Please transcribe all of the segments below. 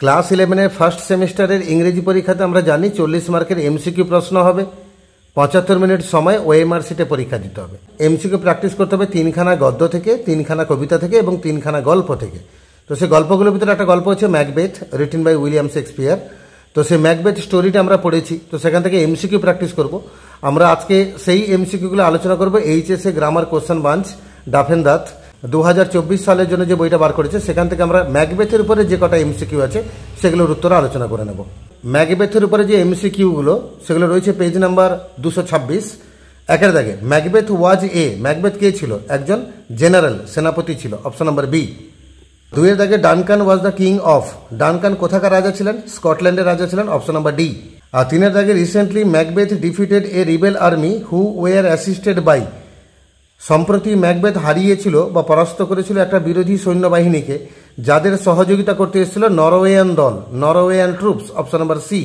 Class 11-এর first সেমিস্টারের ইংরেজি পরীক্ষাতে আমরা জানি 40 মার্কের এমসিকিউ প্রশ্ন হবে, 75 মিনিট সময় ওএমআর শিটে পরীক্ষা দিতে হবে। এমসিকিউ প্র্যাকটিস করতে হবে 3খানা গদ্য থেকে, 3খানা কবিতা থেকে এবং 3খানা গল্প থেকে। তো সেই গল্পগুলোর ভিতরে একটা গল্প হচ্ছে Macbeth, written by William Shakespeare. তো সেই ম্যাকবেথ স্টোরিটা আমরা পড়েছি, তো সেখান থেকে এমসিকিউ প্র্যাকটিস করব। আমরা আজকে সেই এমসিকিউগুলো আলোচনা করব। এইচএসএ গ্রামার কোশ্চেন বাঞ্চ ডাফেনদাত 2024 সালের জন্য যে বইটা বার করেছে সেখান থেকে আমরা ম্যাকবেথের উপরে যে কটা এমসিকিউ আছে সেগুলোর উত্তর আলোচনা করে নেব। ম্যাকবেথের উপরে যে এমসিকিউগুলো সেগুলো রয়েছে পেজ নাম্বার 226। একের দাগে ম্যাকবেথ ওয়াজ এ, ম্যাকবেথ কে ছিল? একজন জেনারেল, সেনাপতি ছিল, অপশন নাম্বার বি। দুইয়ের দাগে Duncan was the king of, Duncan কোথাকার রাজা ছিলেন? স্কটল্যান্ডের রাজা ছিলেন, অপশন নাম্বার ডি। আর তিনের দাগে recently Macbeth defeated a rebel army who were assisted by, সম্প্রতি ম্যাকবেথ হারিয়েছিল বা পরাস্ত করেছিল একটা বিরোধী সৈন্যবাহিনীকে যাদের সহযোগিতা করতে এসেছিল নরওয়েয়ান দল, Norwegian troops, option number C.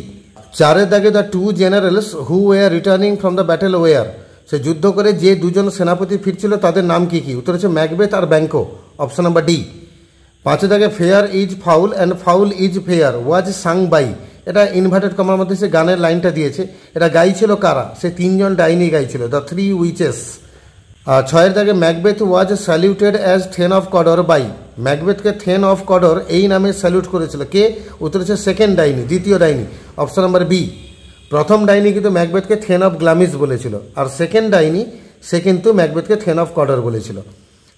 চারের দাগে the two generals who were returning from the battle were, সে যুদ্ধ করে যে দুজন সেনাপতি ফিরছিল তাদের নাম কি কি? উত্তর হচ্ছে ম্যাকবেথ আর ব্যাঙ্কো, অপশন নাম্বার ডি। পাঁচের দাগে fair is foul and foul is fair was sung by, এটা ইনভার্টেড কমার মধ্যে সে গানের লাইনটা দিয়েছে, এটা গাইছিল কারা? সে তিনজন ডাইনি গাইছিল, দ্য থ্রি উইচেস। ছয়ের দাগে Macbeth was saluted as thane of Cawdor by, ম্যাকবেথকে থেন অফ কডর এই নামে স্যালিউট করেছিল কে? উত্তর হচ্ছে সেকেন্ড ডাইনি, দ্বিতীয় ডাইনি, অপশন নাম্বার বি। প্রথম ডাইনি কিন্তু ম্যাকবেথকে থেন অফ গ্লামিস বলেছিল, আর সেকেন্ড ডাইনি সে কিন্তু ম্যাকবেথকে থেন অফ কডর বলেছিল।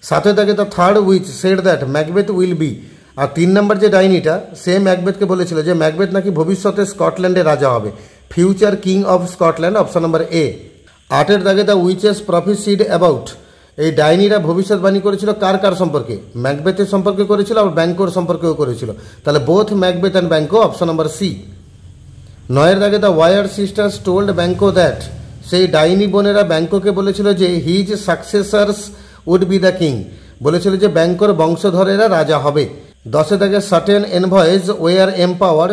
সাথে দাগে the third witch said that Macbeth will be, আর 3 নম্বর যে ডাইনিটা সে ম্যাকবেথকে বলেছিল যে ম্যাকবেথ নাকি ভবিষ্যতে স্কটল্যান্ডের রাজা হবে, future king of Scotland, option number A. 8-এর দাগে দ্য উইচেস প্রফেসিড অ্যাবাউট, এই ডাইনিরা ভবিষ্যৎবাণী করেছিল কার কার সম্পর্কে? ম্যাকবেথের সম্পর্কে করেছিল, আর ব্যাঙ্কোর সম্পর্কেও করেছিল, তাহলে both Macbeth and Banquo, option number C. 9-এর দাগে the weird sisters told Banquo that, সেই ডাইনি বোনেরা ব্যাঙ্কোকে বলেছিল যে his successors would be the king, বলেছিল যে ব্যাঙ্কোর বংশধরেরা রাজা হবে। 10-এর দাগে certain envoys were empowered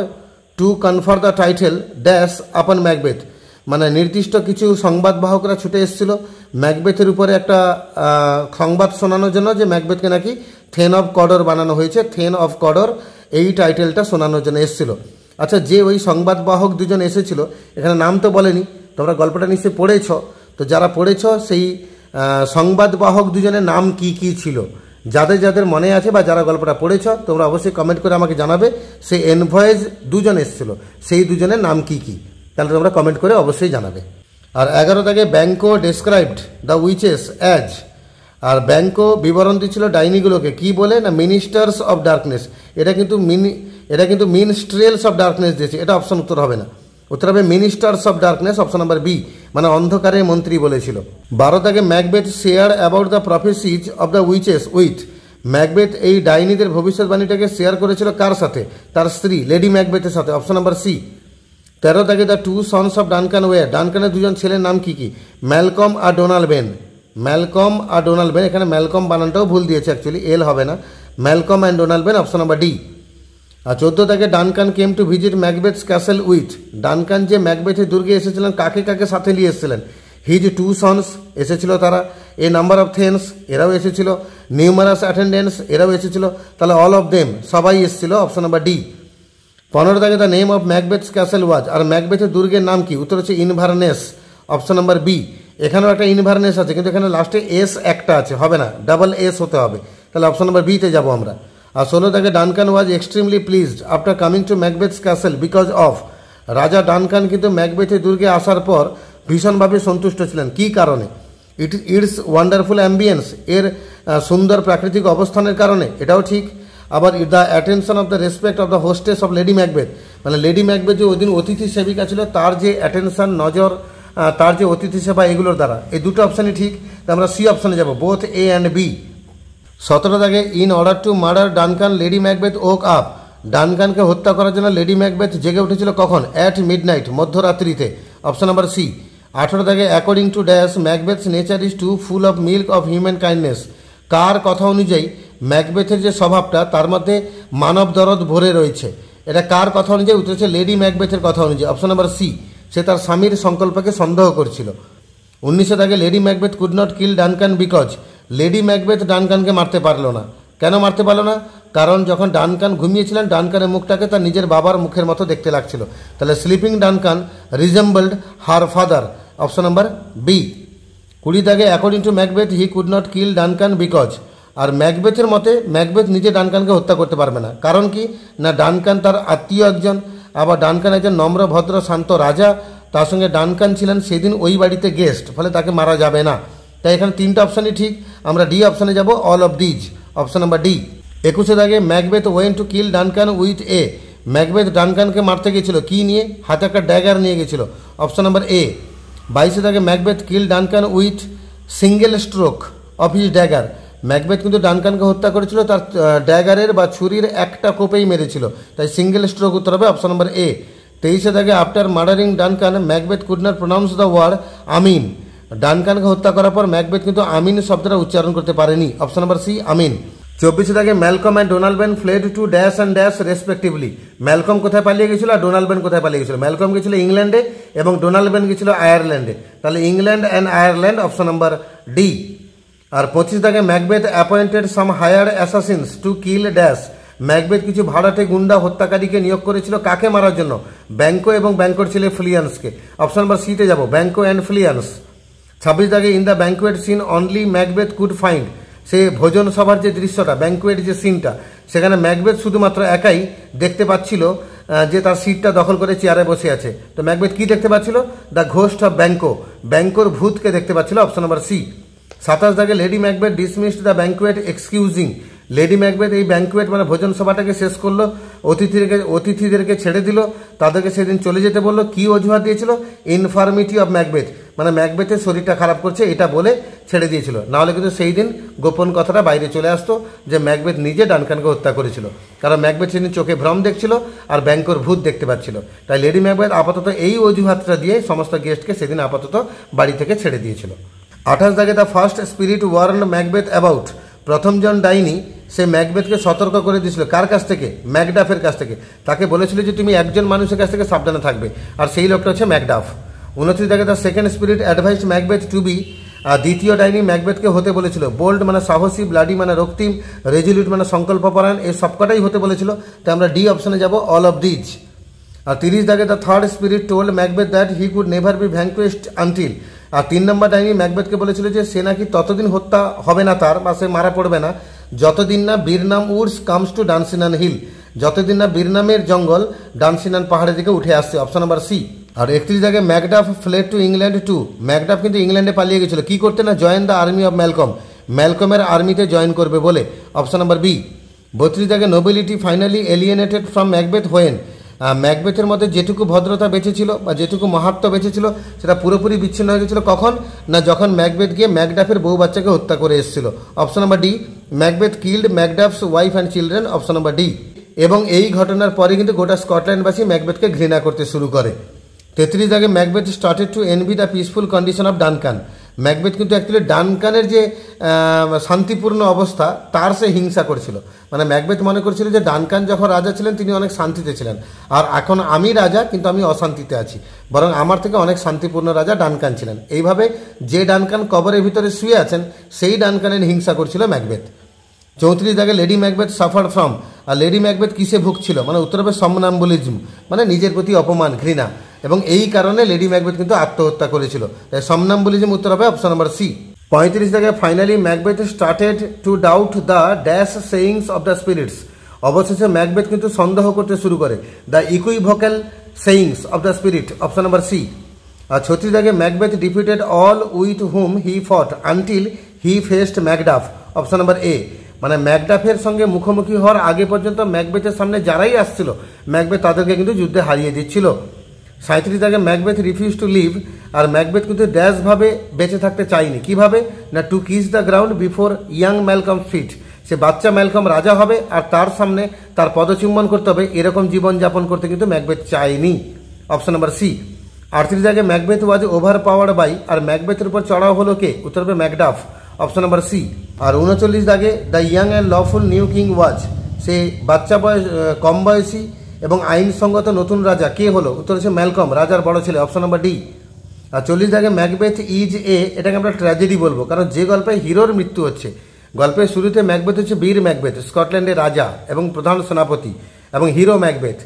to confer the title dash upon Macbeth, মানে নির্দিষ্ট কিছু সংবাদবাহকরা ছুটে এসেছিল ম্যাকবেথের উপরে একটা সংবাদ শোনানোর জন্য যে ম্যাকবেথকে নাকি থেন অফ কডর বানানো হয়েছে, থেন অফ কডর এই টাইটেলটা শোনানোর জন্য এসেছিল। আচ্ছা, যে ওই সংবাদবাহক দুজন এসেছিল এখানে নাম তো বলেনি, তোমরা গল্পটা নিশ্চয়ই পড়েছ, তো যারা পড়েছ সেই সংবাদবাহক দুজনের নাম কি কি ছিল? যাদের যাদের মনে আছে বা যারা গল্পটা পড়েছ তোমরা অবশ্যই কমেন্ট করে আমাকে জানাবে সেই এনভয়েজ দুজন এসেছিল সেই দুজনের নাম কি কি, তাহলে তোমরা কমেন্ট করে অবশ্যই জানাবে। আর 11 দাগে ব্যাঙ্কো ডেসক্রাইবড দ্য উইচেস অ্যাজ, আর ব্যাঙ্কো বিবরণ দিচ্ছিল ডাইনিগুলোকে কি বলে? না মিনিস্টার্স অফ ডার্কনেস, এটা কিন্তু মিনস্ট্রেলস অফ ডার্কনেস দিয়েছে, এটা অপশন উত্তর হবে না, উত্তর হবে ministers of darkness, option number B, মানে অন্ধকারের মন্ত্রী বলেছিল। 12 দাগে Macbeth share about the prophecies of the witches with, Macbeth এই ডাইনিদের ভবিষ্যৎবাণীটাকে শেয়ার করেছিল কার সাথে? তার স্ত্রী লেডি ম্যাকবেথের সাথে, অপশন নাম্বার সি। 13 দাগে the two sons of Duncan were, ডানকানের দুজন ছেলের নাম কি কি? ম্যালকম আর ডোনাল্ড বেন, ম্যালকম আর ডোনাল্ড বেন, এখানে ম্যালকম বানানটাও ভুল দিয়েছে, অ্যাকচুয়ালি এল হবে না, Malcolm and Donalbain, option number D. আর 14 দাগে Duncan came to visit Macbeth's castle with, Duncan যে ম্যাকবেথের দুর্গে এসেছিলেন কাকে কাকে সাথে নিয়ে এসেছিলেন? হিজ টু সন্স এসেছিল তারা, এ নাম্বার অফ থেন্স এরাও এসেছিল, নিউমারাস অ্যাটেন্ডেন্স এরাও এসেছিল, তাহলে অল অফ দেম সবাই এসেছিল, অপশন নাম্বার ডি। 15 দাগে the name of Macbeth's castle was, আর ম্যাকবেথের দুর্গের নাম কি? উত্তর হচ্ছে ইনভারনেস, অপশন নাম্বার বি। এখানেও একটা ইনভারনেস আছে কিন্তু এখানে লাস্টে এস একটা আছে, হবে না, ডাবল এস হতে হবে, তাহলে অপশন নাম্বার বিতে যাবো আমরা। আর 16 দাগে Duncan was extremely pleased after coming to ম্যাকবেথস castle because of, রাজা ডানকান কিন্তু ম্যাকবেথের দুর্গে আসার পর ভীষণভাবে সন্তুষ্ট ছিলেন, কি কারণে? ইটস ওয়ান্ডারফুল অ্যাম্বিয়েন্স, এর সুন্দর প্রাকৃতিক অবস্থানের কারণে, এটাও ঠিক। আবার the attention of the respect of the hostess of lady Macbeth, মানে লেডি ম্যাকবেথ যে ওদিন অতিথি সেবিকা ছিল তার যে অ্যাটেনশন, নজর, তার যে অতিথি সেবা, এগুলোর দ্বারা, এই দুটো অপশানই ঠিক, আমরা সি অপশানে যাব, বোথ এ অ্যান্ড বি। 17 দাগে in order to murder Duncan Lady Macbeth woke up, ডানকানকে হত্যা করার জন্য লেডি ম্যাকবেথ জেগে উঠেছিল কখন? অ্যাট মিডনাইট, মধ্যরাত্রিতে, অপশন নাম্বার সি। 18 দাগে according to dash Macbeth's nature is too full of milk of human kindness, কার কথা অনুযায়ী ম্যাকবেথের যে স্বভাবটা তার মধ্যে মানব দরদ ভরে রয়েছে, এটা কার কথা অনুযায়ী? উত্তর হচ্ছে লেডি ম্যাকবেথের কথা অনুযায়ী, অপশন নাম্বার সি, সে তার স্বামীর সংকল্পকে সন্দেহ করছিল। 19 দাগে Lady Macbeth could not kill Duncan because, Lady Macbeth ডানকানকে মারতে পারল না কেন মারতে পারলো না? কারণ যখন ডানকান ঘুমিয়েছিলেন, ডানকানের মুখটাকে তার নিজের বাবার মুখের মতো দেখতে লাগছিল। তাহলে sleeping Duncan resembled her father, option number B. 20 দাগে according to Macbeth he could not kill Duncan because, আর ম্যাকবেথের মতে ম্যাকবেথ নিজে ডানকানকে হত্যা করতে পারবে না। কারণ কি না, ডানকান তার আত্মীয় একজন, আবার ডানকান একজন নম্র ভদ্র শান্ত রাজা, তার সঙ্গে ডানকান ছিলেন সেদিন ওই বাড়িতে গেস্ট, ফলে তাকে মারা যাবে না। তাই এখানে 3টা অপশানই ঠিক। আমরা ডি অপশানে যাব, all of these, option number D. 21 দাগে Macbeth went to kill Duncan with a, Macbeth ডানকানকে মারতে গেছিল কি নিয়ে? হাতে একটা ড্যাগার নিয়ে গেছিল, অপশন নাম্বার এ। 22 দাগে Macbeth kill Duncan with single stroke of his dagger, Macbeth কিন্তু ডানকানকে হত্যা করেছিল তার ড্যাগারের বা ছুরির একটা কোপেই মেরেছিল, তাই সিঙ্গেল স্ট্রোক উত্তর হবে অপশন নাম্বার এ। 23 দাগে after murdering Duncan Macbeth could not pronounce the word amen, ডানকানকে হত্যা করার পর ম্যাকবেথ কিন্তু আমিন শব্দটা উচ্চারণ করতে পারেনি, অপশন নাম্বার সি আমিন। 24 দাগে Malcolm and Donalbain fled to dash and dash respectively, Malcolm কোথায় পালিয়ে গেছিল আর ডোনাল্ড বেন কোথায় পালিয়ে গেছিল? ম্যালকম গেছিল ইংল্যান্ডে এবং ডোনাল্ড বেন গেছিল আয়ারল্যান্ডে, তাহলে England and Ireland, option number D. আর 25 দাগে Macbeth appointed some hired assassins to kill dash, Macbeth কিছু ভাড়াটে গুন্ডা হত্যাকারীকে নিয়োগ করেছিল কাকে মারার জন্য? ব্যাঙ্কো এবং ব্যাঙ্কোর ছেলে ফ্লিয়ান্সকে, অপশন নাম্বার সিতে যাব, ব্যাঙ্কো অ্যান্ড ফ্লিয়ান্স। 26 দাগে in the banquet scene only Macbeth could find, সে ভোজন সভার যে দৃশ্যটা, ব্যাঙ্কুয়েট যে সিনটা, সেখানে ম্যাকবেথ শুধুমাত্র একাই দেখতে পাচ্ছিল যে তার সিটটা দখল করে চেয়ারে বসে আছে। তো ম্যাকবেথ কি দেখতে পাচ্ছিল? দ্য ঘোস্ট অফ ব্যাঙ্কো, ব্যাঙ্কোর ভূতকে দেখতে পাচ্ছিল, অপশন নাম্বার সি। 27 দাগে Lady Macbeth dismissed the banquet excusing, Lady Macbeth এই ব্যাঙ্কুয়েট মানে ভোজন সভাটাকে শেষ করলো, অতিথিদেরকে ছেড়ে দিল, তাদেরকে সেদিন চলে যেতে বললো। কি অজুহাত দিয়েছিল? ইনফার্মিটি অফ ম্যাকবেথ, মানে ম্যাকবেথের শরীরটা খারাপ করছে এটা বলে ছেড়ে দিয়েছিল, নাহলে কিন্তু সেই দিন গোপন কথাটা বাইরে চলে আসতো যে ম্যাকবেথ নিজে ডানকানকে হত্যা করেছিল, কারণ ম্যাকবেথ সেদিন চোখে ভ্রম দেখছিল আর ব্যাঙ্কোর ভূত দেখতে পাচ্ছিল। তাই লেডি ম্যাকবেথ আপাতত এই অজুহাতটা দিয়ে সমস্ত গেস্টকে সেদিন আপাতত বাড়ি থেকে ছেড়ে দিয়েছিল। 28 দাগে the first spirit warned Macbeth about, প্রথমজন ডাইনি সে ম্যাকবেথকে সতর্ক করে দিয়েছিল, কার কাছ থেকে? ম্যাকডাফের কাছ থেকে, তাকে বলেছিল যে তুমি একজন মানুষের কাছ থেকে সাবধানে থাকবে, আর সেই লোকটা হচ্ছে ম্যাকডাফ। 29 দাগে the second spirit advised Macbeth to be, দ্বিতীয় ডাইনি ম্যাকবেথকে হতে বলেছিল বোল্ড মানে সাহসী, ব্লাডি মানে রক্তিম, রেজলিউট মানে সংকল্পপরায়ণ, এই সবকটাই হতে বলেছিল। তাই আমরা ডি অপশনে যাব, অল অফ দিজ। আর 30 দাগে the third spirit told Macbeth that he could never be vanquished until, আর 3 নম্বর ডাইনি ম্যাকবেথকে বলেছিল যে সে নাকি ততদিন হত্যা হবে না তার, বা সে মারা পড়বে না যতদিন না বীরনাম উডস কামস টু ডানসিনান হিল, যতদিন না বীরনামের জঙ্গল ডানসিনান পাহাড়ের দিকে উঠে আসছে, অপশন নাম্বার সি। আর 31 দাগে Macduff fled to England to, Macduff কিন্তু ইংল্যান্ডে পালিয়ে গেছিল কি করতে? না join the army of Malcolm, ম্যালকমের আর্মিতে জয়েন করবে বলে, অপশন নাম্বার বি। 32 দাগে nobility finally alienated from Macbeth when, ম্যাকবেথের মধ্যে যেটুকু ভদ্রতা বেঁচেছিল বা যেটুকু মাহাত্ম্য বেঁচেছিল সেটা পুরোপুরি বিচ্ছিন্ন হয়ে গেছিল কখন? না যখন ম্যাকবেথ গিয়ে ম্যাকডাফের বউ বাচ্চাকে হত্যা করে এসেছিল, option number D. Macbeth killed Macduff's wife and children, option number D. এবং এই ঘটনার পরে কিন্তু গোটা স্কটল্যান্ডবাসী ম্যাকবেথকে ঘৃণা করতে শুরু করে। 33 দাগে Macbeth started to envy the peaceful condition of Duncan, Macbeth কিন্তু অ্যাকচুয়ালি ডানকানের যে শান্তিপূর্ণ অবস্থা তার সে হিংসা করছিল, মানে ম্যাকবেথ মনে করছিল যে ডানকান যখন রাজা ছিলেন তিনি অনেক শান্তিতে ছিলেন, আর এখন আমি রাজা কিন্তু আমি অশান্তিতে আছি, বরং আমার থেকে অনেক শান্তিপূর্ণ রাজা ডানকান ছিলেন। এইভাবে যে ডানকান কবরের ভিতরে শুয়ে আছেন সেই ডানকানের হিংসা করছিল ম্যাকবেথ। 34 দাগে লেডি ম্যাকবেথ সাফার ফ্রম, আর লেডি ম্যাকবেথ কিসে ভুগছিল? মানে উত্তর হবে সমনাম্বুলিজম, মানে নিজের প্রতি অপমান ঘৃণা, এবং এই কারণে লেডি ম্যাকবেথ কিন্তু আত্মহত্যা করেছিল, তাই সমনাম্বুলিজম উত্তর হবে অপশন নাম্বার সি। 35 দাগে finally Macbeth started to doubt the dash sayings of the spirits, অবশেষে ম্যাকবেথ কিন্তু সন্দেহ করতে শুরু করে the equivocal sayings of the spirit, option number C. আর 36 দাগে Macbeth defeated all with whom he fought until he faced Macduff, option number A. মানে ম্যাকডাফের সঙ্গে মুখোমুখি হওয়ার আগে পর্যন্ত ম্যাকবেথের সামনে যারাই আসছিল ম্যাকবেথ তাদেরকে কিন্তু যুদ্ধে হারিয়ে দিচ্ছিল। 37 দাগে ম্যাকবেথ রিফিউজ টু লিভ, আর ম্যাকবেথ কিন্তু ড্যাশভাবে বেঁচে থাকতে চায়নি, কিভাবে? না to kiss the ground before young Malcolm feet, সে বাচ্চা ম্যালকম রাজা হবে আর তার সামনে তার পদচুম্বন করতে হবে, এরকম জীবনযাপন করতে কিন্তু ম্যাকবেথ চায়নি, অপশন নাম্বার সি। 38 দাগে Macbeth was overpowered by, আর ম্যাকবেথের উপর চড়াও হলো কে? উত্তর হবে ম্যাকডাফ, অপশন নাম্বার সি। আর 39 দাগে the young and lawful new king was, সে বাচ্চা বয়স কম বয়সী এবং আইনসঙ্গত নতুন রাজা কে হলো? উত্তর হচ্ছে ম্যালকম, রাজার বড় ছেলে, অপশন নাম্বার ডি। আর 40 দাগে ম্যাকবেথ ইজ এ, এটাকে আমরা ট্র্যাজেডি বলবো, কারণ যে গল্পে হিরোর মৃত্যু হচ্ছে, গল্পের শুরুতে ম্যাকবেথ হচ্ছে বীর ম্যাকবেথ, স্কটল্যান্ডের রাজা এবং প্রধান সেনাপতি এবং হিরো ম্যাকবেথ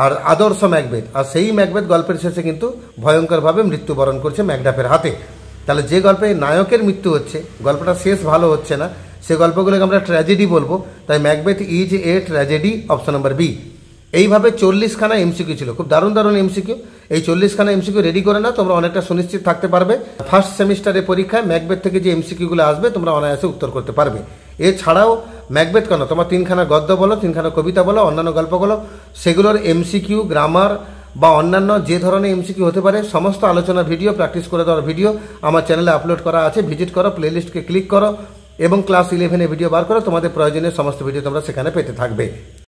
আর আদর্শ ম্যাকবেথ। আর সেই ম্যাকবেথ গল্পের শেষে কিন্তু ভয়ঙ্করভাবে মৃত্যুবরণ করছে ম্যাকডাফের হাতে। তাহলে যে গল্পে নায়কের মৃত্যু হচ্ছে, গল্পটা শেষ ভালো হচ্ছে না, সে গল্পগুলোকে আমরা ট্র্যাজেডি বলবো। তাই Macbeth is a tragedy, option number B. এইভাবে 40খানা এমসিকিউ ছিল, খুব দারুণ দারুণ এমসিকিউ। এই 40খানা এমসিকিউ রেডি করে না, তোমরা অনেকটা সুনিশ্চিত থাকতে পারবে ফার্স্ট সেমিস্টারের পরীক্ষায় ম্যাকবেথ থেকে যে এমসিকিউগুলো আসবে তোমরা অনায়াসে উত্তর করতে পারবে। এছাড়াও ম্যাকবেথ কেন, তোমার 3খানা গদ্য বলো, 3খানা কবিতা বলো, অন্যান্য গল্প বলো, সেগুলোর এমসিকিউ, গ্রামার বা অন্যান্য যে ধরনের এমসিকিউ হতে পারে সমস্ত আলোচনা ভিডিও, প্র্যাকটিস করে দেওয়ার ভিডিও আমার চ্যানেলে আপলোড করা আছে। ভিজিট করো, প্লেলিস্টকে ক্লিক করো এবং ক্লাস 11-এর ভিডিও বার করো। তোমাদের প্রয়োজনীয় সমস্ত ভিডিও তোমরা সেখানে পেতে থাকবে।